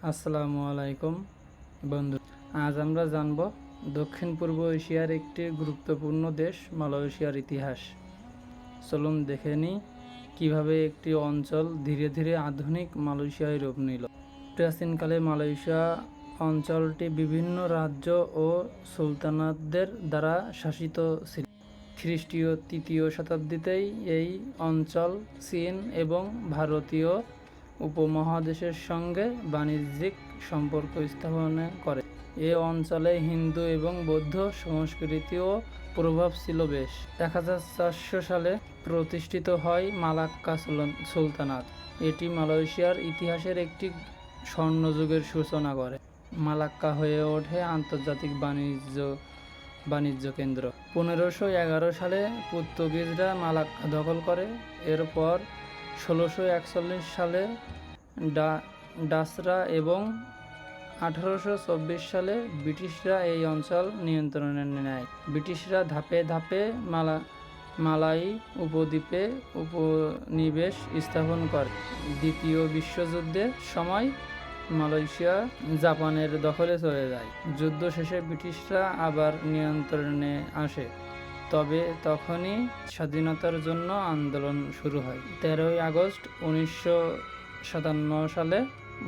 আসসালামু আলাইকুম বন্ধু। আজ আমরা জানব দক্ষিণ পূর্ব এশিয়ার একটি গুরুত্বপূর্ণ দেশ মালয়েশিয়ার ইতিহাস। চলুন দেখে নিই কীভাবে একটি অঞ্চল ধীরে ধীরে আধুনিক মালয়েশিয়ায় রূপ নিল। প্রাচীনকালে মালয়েশিয়া অঞ্চলটি বিভিন্ন রাজ্য ও সুলতানাতদের দ্বারা শাসিত ছিল। খ্রিস্টীয় ৩য় শতাব্দীতেই এই অঞ্চল চীন এবং ভারতীয় উপমহাদেশের সঙ্গে বাণিজ্যিক সম্পর্ক স্থাপন করে। এ অঞ্চলে হিন্দু এবং বৌদ্ধ সংস্কৃতিও প্রভাব ছিল বেশ। 1400 সালে প্রতিষ্ঠিত হয় মালাক্কা সুলতানাত। এটি মালয়েশিয়ার ইতিহাসের একটি স্বর্ণযুগের সূচনা করে। মালাক্কা হয়ে ওঠে আন্তর্জাতিক বাণিজ্য কেন্দ্র। 1511 সালে পর্তুগিজরা মালাক্কা দখল করে। এরপর 1641 সালে ডাচরা এবং 1824 সালে ব্রিটিশরা এই অঞ্চল নিয়ন্ত্রণে নেয়। ব্রিটিশরা ধাপে ধাপে মালাই উপদ্বীপে উপনিবেশ স্থাপন করে। দ্বিতীয় বিশ্বযুদ্ধের সময় মালয়েশিয়া জাপানের দখলে চলে যায়। যুদ্ধ শেষে ব্রিটিশরা আবার নিয়ন্ত্রণে আসে, তবে তখনই স্বাধীনতার জন্য আন্দোলন শুরু হয়। 13ই আগস্ট 1957 সালে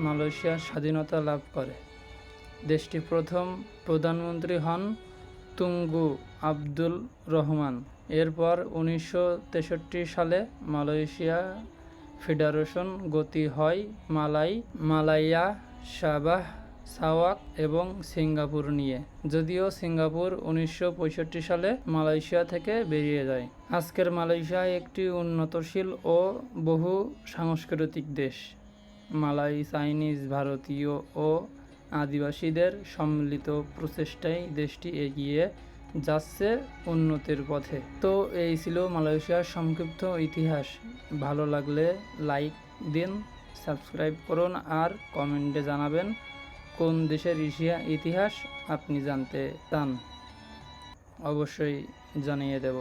মালয়েশিয়া স্বাধীনতা লাভ করে। দেশটির প্রথম প্রধানমন্ত্রী হন তুঙ্গু আবদুল রহমান। এরপর 1963 সালে মালয়েশিয়া ফেডারেশন গঠিত হয়। মালায়া, সাবাহ, সাওয়াক এবং সিঙ্গাপুর নিয়ে। যদিও সিঙ্গাপুর 1965 সালে মালয়েশিয়া থেকে বেরিয়ে যায়। আজকের মালয়েশিয়া একটি উন্নতশীল ও বহু সাংস্কৃতিক দেশ। মালাই, চাইনিজ, ভারতীয় ও আদিবাসীদের সম্মিলিত প্রচেষ্টায় দেশটি এগিয়ে যাচ্ছে উন্নতির পথে। তো এই ছিল মালয়েশিয়ার সংক্ষিপ্ত ইতিহাস। ভালো লাগলে লাইক দিন, সাবস্ক্রাইব করুন আর কমেন্টে জানাবেন কোন দেশের ইতিহাস আপনি জানতে চান। অবশ্যই জানিয়ে দেব।